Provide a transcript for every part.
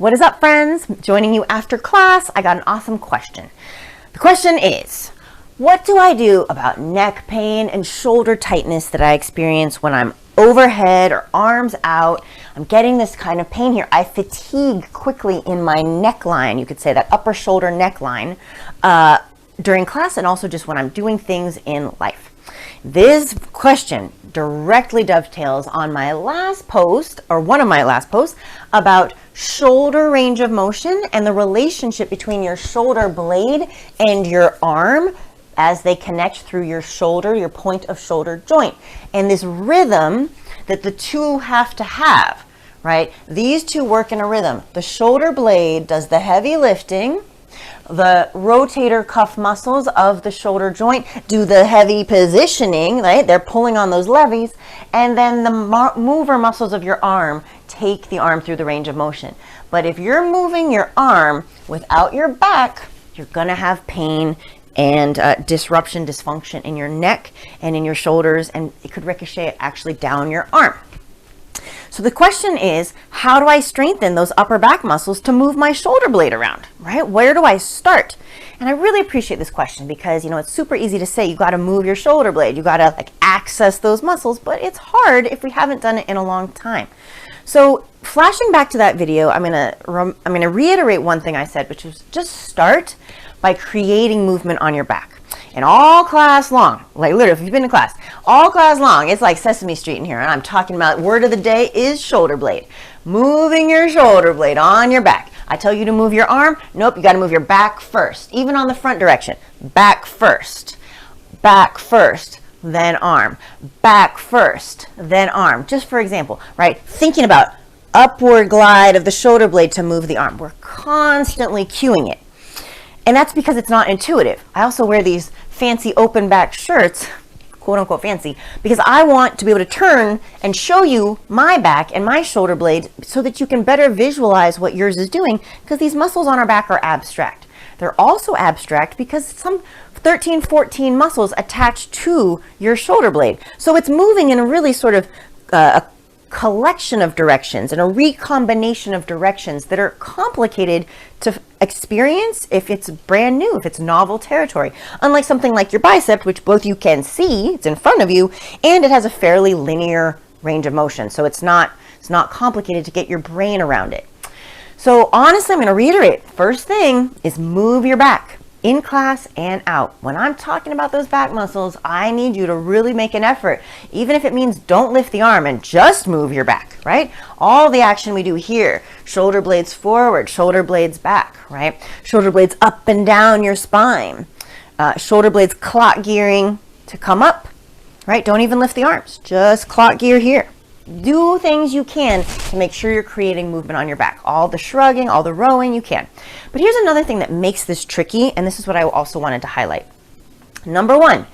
What is up, friends? Joining you after class. I got an awesome question. The question is, what do I do about neck pain and shoulder tightness that I experience when I'm overhead or arms out? I'm getting this kind of pain here. I fatigue quickly in my neckline. You could say that upper shoulder neckline during class and also just when I'm doing things in life. This question directly dovetails on my last post, or one of my last posts, about shoulder range of motion and the relationship between your shoulder blade and your arm as they connect through your shoulder, your point of shoulder joint. And this rhythm that the two have to have, right? These two work in a rhythm. The shoulder blade does the heavy lifting. The rotator cuff muscles of the shoulder joint do the heavy positioning, right? They're pulling on those levies. And then the mover muscles of your arm take the arm through the range of motion. But if you're moving your arm without your back, you're going to have pain and disruption, dysfunction in your neck and in your shoulders, and it could ricochet actually down your arm. So the question is, how do I strengthen those upper back muscles to move my shoulder blade around, right? Where do I start? And I really appreciate this question because, it's super easy to say you got to move your shoulder blade. You got to access those muscles, but it's hard if we haven't done it in a long time. So flashing back to that video, I'm going to reiterate one thing I said, which was just start by creating movement on your back. And all class long, literally, if you've been to class, all class long, it's like Sesame Street in here. And I'm talking about word of the day is shoulder blade. Moving your shoulder blade on your back. I tell you to move your arm. Nope, you got to move your back first. Even on the front direction. Back first, then arm. Back first, then arm. Just for example, right? Thinking about upward glide of the shoulder blade to move the arm. We're constantly cueing it. And that's because it's not intuitive. I also wear these fancy open back shirts, quote unquote fancy, because I want to be able to turn and show you my back and my shoulder blade so that you can better visualize what yours is doing, because these muscles on our back are abstract. They're also abstract because some 13, 14 muscles attach to your shoulder blade. So it's moving in a really sort of a collection of directions and a recombination of directions that are complicated to experience if it's brand new, if it's novel territory. Unlike something like your bicep, which both you can see, it's in front of you, and it has a fairly linear range of motion. So it's not complicated to get your brain around it. So honestly, I'm going to reiterate, first thing is move your back in class and out. When I'm talking about those back muscles, I need you to really make an effort, even if it means don't lift the arm and just move your back, right? All the action we do here, shoulder blades forward, shoulder blades back, right? Shoulder blades up and down your spine, shoulder blades clock gearing to come up, right? Don't even lift the arms, just clock gear here. Do things you can to make sure you're creating movement on your back. All the shrugging, all the rowing, you can. But here's another thing that makes this tricky, and this is what I also wanted to highlight. Number one,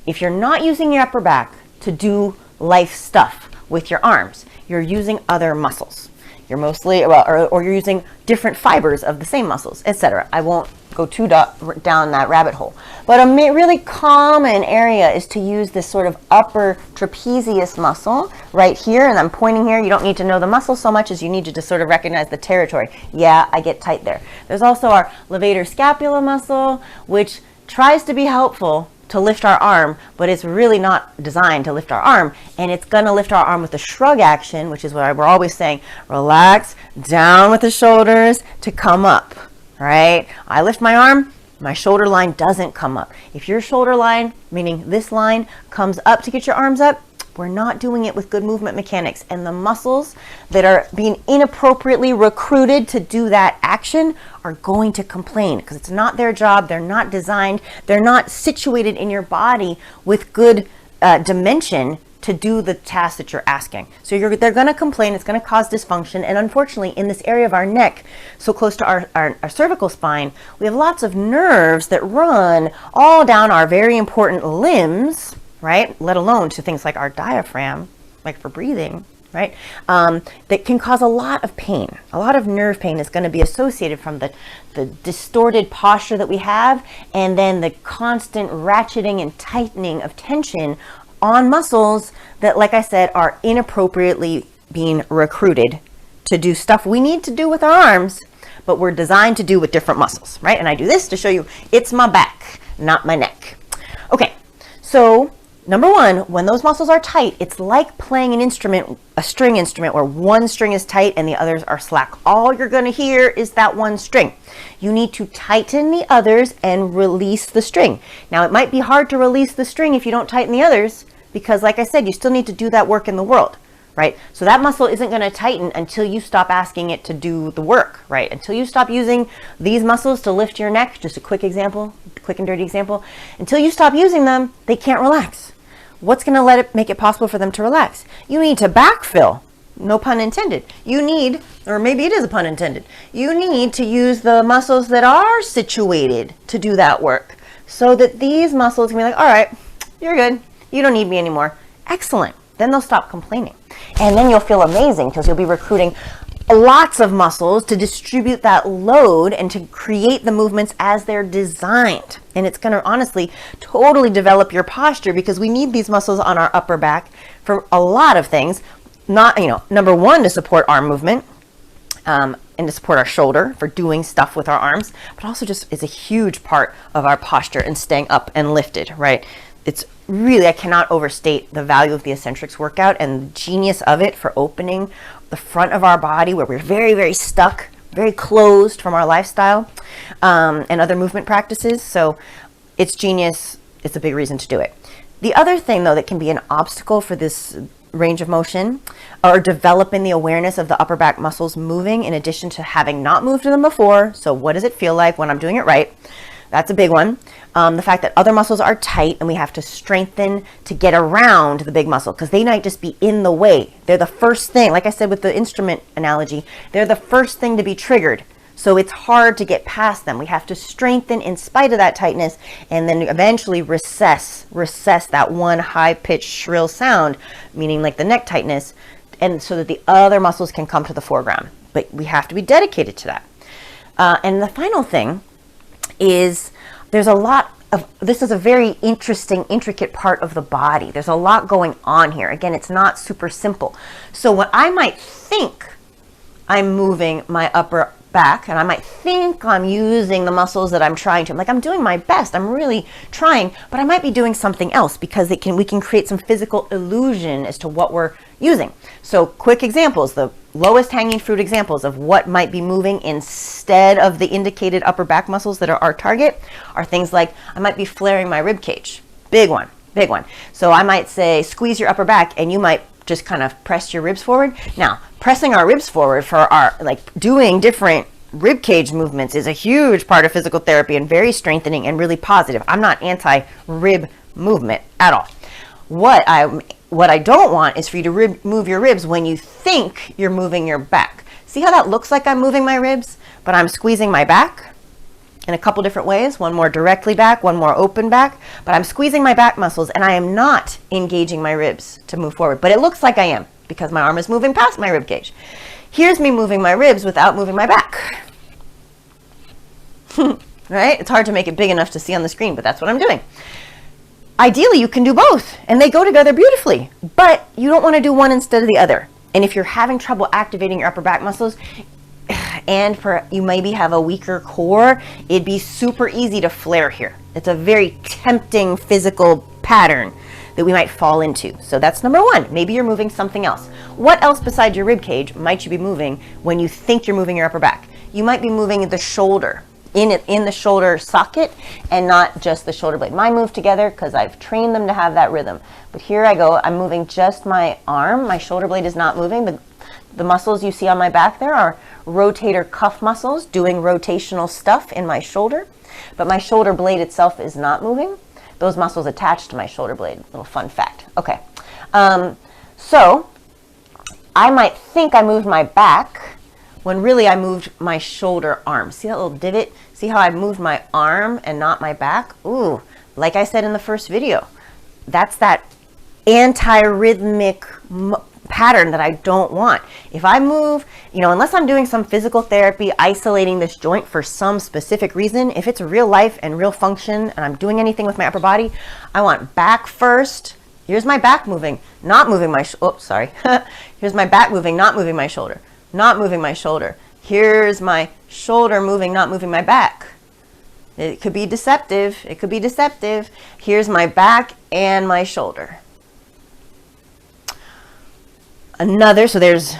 if you're not using your upper back to do life stuff with your arms, you're using other muscles. You're mostly, or you're using different fibers of the same muscles, etc. I won't go too down that rabbit hole. But a really common area is to use this sort of upper trapezius muscle right here, and I'm pointing here. You don't need to know the muscle so much as you need to just sort of recognize the territory. Yeah, I get tight there. There's also our levator scapula muscle, which tries to be helpful to lift our arm, but it's really not designed to lift our arm, and it's going to lift our arm with the shrug action, which is what we're always saying, relax down with the shoulders to come up, right? I lift my arm, my shoulder line doesn't come up. If your shoulder line, meaning this line, comes up to get your arms up, we're not doing it with good movement mechanics, and the muscles that are being inappropriately recruited to do that action are going to complain because it's not their job. They're not designed. They're not situated in your body with good dimension to do the task that you're asking. So they're going to complain. It's going to cause dysfunction. And unfortunately, in this area of our neck, so close to our cervical spine, we have lots of nerves that run all down our very important limbs, right? Let alone to things like our diaphragm, like for breathing, right? That can cause a lot of pain. A lot of nerve pain is going to be associated from the distorted posture that we have, and then the constant ratcheting and tightening of tension on muscles that, like I said, are inappropriately being recruited to do stuff we need to do with our arms, but we're designed to do with different muscles, right? And I do this to show you it's my back, not my neck. Okay, so number one, when those muscles are tight, it's like playing an instrument, a string instrument, where one string is tight and the others are slack. All you're going to hear is that one string. You need to tighten the others and release the string. Now, it might be hard to release the string if you don't tighten the others, because like I said, you still need to do that work in the world, right? So that muscle isn't going to tighten until you stop asking it to do the work, right? Until you stop using these muscles to lift your neck, just a quick example, quick and dirty example, until you stop using them, they can't relax. What's going to make it possible for them to relax? You need to backfill. No pun intended. You need, or maybe it is a pun intended, you need to use the muscles that are situated to do that work, so that these muscles can be like, all right, you're good. You don't need me anymore. Excellent. Then they'll stop complaining. And then you'll feel amazing because you'll be recruiting lots of muscles to distribute that load and to create the movements as they're designed. And it's going to honestly totally develop your posture, because we need these muscles on our upper back for a lot of things. Not, number one, to support arm movement, and to support our shoulder for doing stuff with our arms, but also just is a huge part of our posture and staying up and lifted, right? It's really, I cannot overstate the value of the Essentrics workout and the genius of it for opening the front of our body, where we're very, very stuck, very closed from our lifestyle, and other movement practices. So it's genius. It's a big reason to do it. The other thing, though, that can be an obstacle for this range of motion, or developing the awareness of the upper back muscles moving in addition to having not moved them before. So what does it feel like when I'm doing it right? That's a big one. The fact that other muscles are tight and we have to strengthen to get around the big muscle, because they might just be in the way. They're the first thing, like I said with the instrument analogy, they're the first thing to be triggered. So it's hard to get past them. We have to strengthen in spite of that tightness, and then eventually recess that one high-pitched shrill sound, meaning like the neck tightness, and so that the other muscles can come to the foreground. But we have to be dedicated to that. And the final thing is, there's a lot of, this is a very interesting, intricate part of the body. There's a lot going on here. Again, it's not super simple. So what I might think I'm moving my upper back, and I might think I'm using the muscles that I'm trying to, like I'm doing my best, I'm really trying, but I might be doing something else, because we can create some physical illusion as to what we're using. So quick examples, the lowest hanging fruit examples of what might be moving instead of the indicated upper back muscles that are our target are things like, I might be flaring my rib cage. Big one. So I might say, squeeze your upper back, and you might just kind of press your ribs forward. Now, pressing our ribs forward for our, like doing different rib cage movements is a huge part of physical therapy and very strengthening and really positive. I'm not anti-rib movement at all. What I don't want is for you to move your ribs when you think you're moving your back. See how that looks like I'm moving my ribs, but I'm squeezing my back in a couple different ways, one more directly back, one more open back, but I'm squeezing my back muscles and I am not engaging my ribs to move forward, but it looks like I am because my arm is moving past my rib cage. Here's me moving my ribs without moving my back. Right? It's hard to make it big enough to see on the screen, but that's what I'm doing. Ideally, you can do both, and they go together beautifully, but you don't want to do one instead of the other. And if you're having trouble activating your upper back muscles, and you maybe have a weaker core, it'd be super easy to flare here. It's a very tempting physical pattern that we might fall into. So that's number one. Maybe you're moving something else. What else besides your rib cage might you be moving when you think you're moving your upper back? You might be moving the shoulder, in the shoulder socket, and not just the shoulder blade. Mine move together because I've trained them to have that rhythm. But here I go, I'm moving just my arm. My shoulder blade is not moving. The muscles you see on my back there are rotator cuff muscles doing rotational stuff in my shoulder, but my shoulder blade itself is not moving. Those muscles attached to my shoulder blade. Little fun fact. Okay. So I might think I moved my back when really I moved my shoulder arm. See that little divot? See how I moved my arm and not my back? Ooh, like I said in the first video, that's that anti-rhythmic pattern that I don't want. If I move, unless I'm doing some physical therapy, isolating this joint for some specific reason, if it's real life and real function and I'm doing anything with my upper body, I want back first. Here's my back moving, not moving my, Here's my back moving, not moving my shoulder. not moving my shoulder. Here's my shoulder moving, not moving my back. It could be deceptive. It could be deceptive. Here's my back and my shoulder. Another, so there's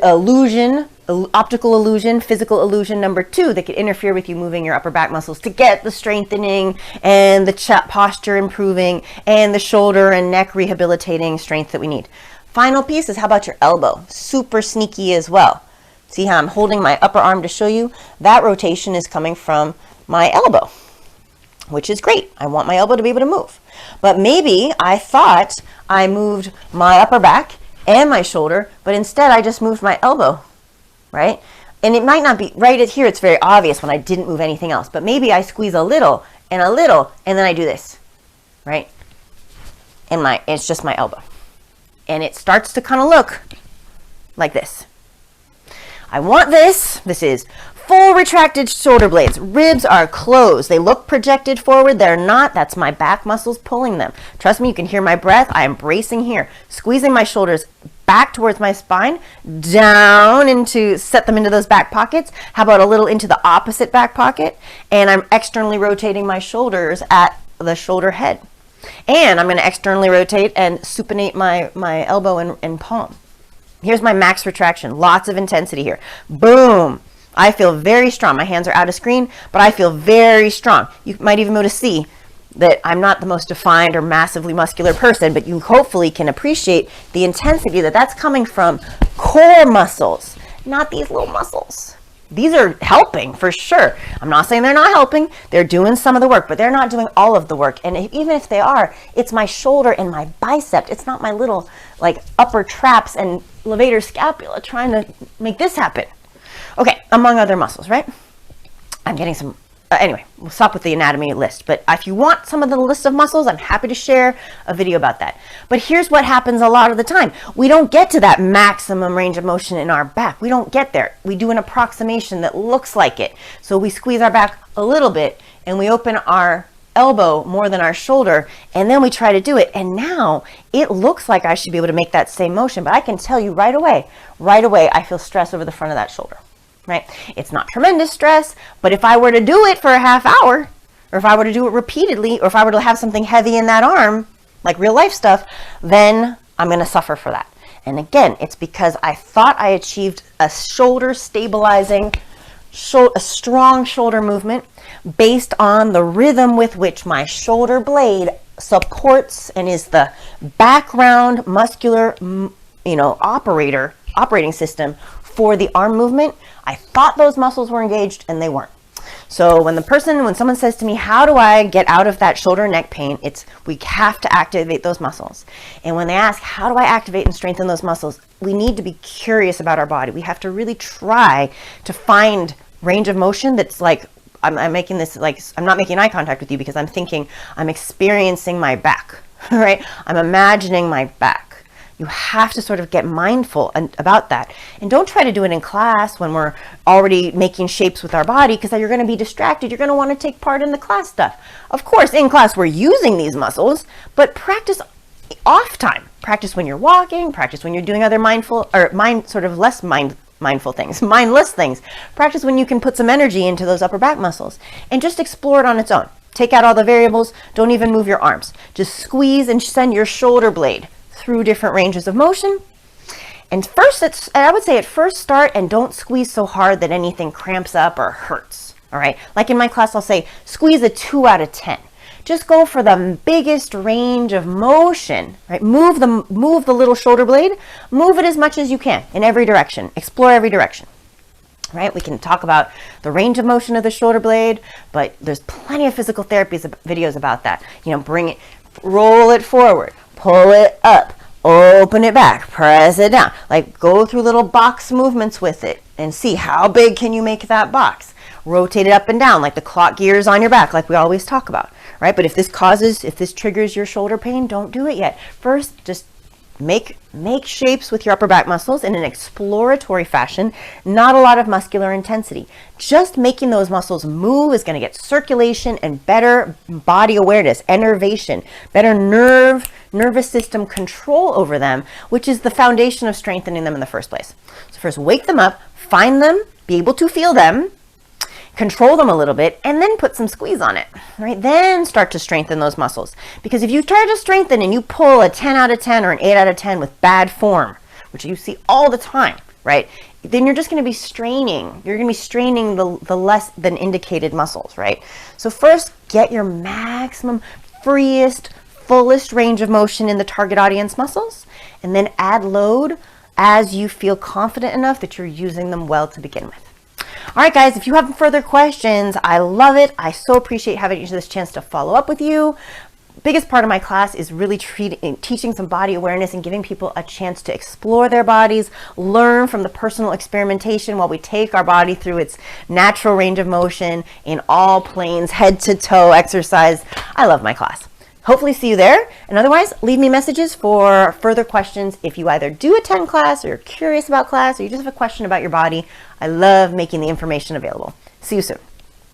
illusion, optical illusion, physical illusion number 2 that could interfere with you moving your upper back muscles to get the strengthening and the posture improving and the shoulder and neck rehabilitating strength that we need. Final piece is, how about your elbow? Super sneaky as well. See how I'm holding my upper arm to show you? That rotation is coming from my elbow, which is great. I want my elbow to be able to move. But maybe I thought I moved my upper back and my shoulder, but instead I just moved my elbow, right? And it might not be, right here it's very obvious when I didn't move anything else, but maybe I squeeze a little, and then I do this, right? And it's just my elbow. And it starts to kind of look like this. I want this. This is full retracted shoulder blades. Ribs are closed. They look projected forward. They're not. That's my back muscles pulling them. Trust me, you can hear my breath. I am bracing here, squeezing my shoulders back towards my spine, down set them into those back pockets. How about a little into the opposite back pocket? And I'm externally rotating my shoulders at the shoulder head. And I'm going to externally rotate and supinate my elbow and palm. Here's my max retraction. Lots of intensity here. Boom. I feel very strong. My hands are out of screen, but I feel very strong. You might even be able to see that I'm not the most defined or massively muscular person, but you hopefully can appreciate the intensity that's coming from core muscles, not these little muscles. These are helping for sure. I'm not saying they're not helping. They're doing some of the work, but they're not doing all of the work. And even if they are, it's my shoulder and my bicep. It's not my little upper traps and levator scapula trying to make this happen. Okay, among other muscles, right? I'm getting some, anyway, we'll stop with the anatomy list. But if you want some of the list of muscles, I'm happy to share a video about that. But here's what happens a lot of the time. We don't get to that maximum range of motion in our back. We don't get there. We do an approximation that looks like it. So we squeeze our back a little bit and we open our elbow more than our shoulder, and then we try to do it, and now it looks like I should be able to make that same motion, but I can tell you right away I feel stress over the front of that shoulder, right? It's not tremendous stress, but if I were to do it for a half hour, or if I were to do it repeatedly, or if I were to have something heavy in that arm, like real life stuff, then I'm going to suffer for that. And again, it's because I thought I achieved a shoulder stabilizing, a strong shoulder movement based on the rhythm with which my shoulder blade supports and is the background muscular, operating system for the arm movement. I thought those muscles were engaged and they weren't. So when someone says to me, how do I get out of that shoulder and neck pain? We have to activate those muscles. And when they ask, how do I activate and strengthen those muscles? We need to be curious about our body. We have to really try to find range of motion that's I'm making this I'm not making eye contact with you because I'm thinking I'm experiencing my back, right? I'm imagining my back. You have to sort of get mindful about that. And don't try to do it in class when we're already making shapes with our body, because you're going to be distracted. You're going to want to take part in the class stuff. Of course, in class we're using these muscles, but practice off time. Practice when you're walking, practice when you're doing other mindful mindful things, mindless things. Practice when you can put some energy into those upper back muscles and just explore it on its own. Take out all the variables. Don't even move your arms. Just squeeze and send your shoulder blade through different ranges of motion. And I would say at first start and don't squeeze so hard that anything cramps up or hurts. All right. Like in my class, I'll say squeeze a 2 out of 10. Just go for the biggest range of motion, right? Move the little shoulder blade, move it as much as you can in every direction. Explore every direction, right? We can talk about the range of motion of the shoulder blade, but there's plenty of physical therapy videos about that. Bring it, roll it forward, pull it up, open it back, press it down. Go through little box movements with it and see how big can you make that box. Rotate it up and down like the clock gears on your back, like we always talk about. Right? But if this triggers your shoulder pain, don't do it yet. First, just make shapes with your upper back muscles in an exploratory fashion, not a lot of muscular intensity. Just making those muscles move is going to get circulation and better body awareness, innervation, better nervous system control over them, which is the foundation of strengthening them in the first place. So first, wake them up, find them, be able to feel them, control them a little bit, and then put some squeeze on it, right? Then start to strengthen those muscles. Because if you try to strengthen and you pull a 10 out of 10 or an 8 out of 10 with bad form, which you see all the time, right? Then you're just going to be straining. You're going to be straining the less than indicated muscles, right? So first, get your maximum, freest, fullest range of motion in the target audience muscles, and then add load as you feel confident enough that you're using them well to begin with. All right, guys, if you have further questions, I love it. I so appreciate having this chance to follow up with you. Biggest part of my class is really teaching some body awareness and giving people a chance to explore their bodies, learn from the personal experimentation while we take our body through its natural range of motion in all planes, head to toe exercise. I love my class. Hopefully see you there. And otherwise, leave me messages for further questions if you either do attend class or you're curious about class or you just have a question about your body. I love making the information available. See you soon.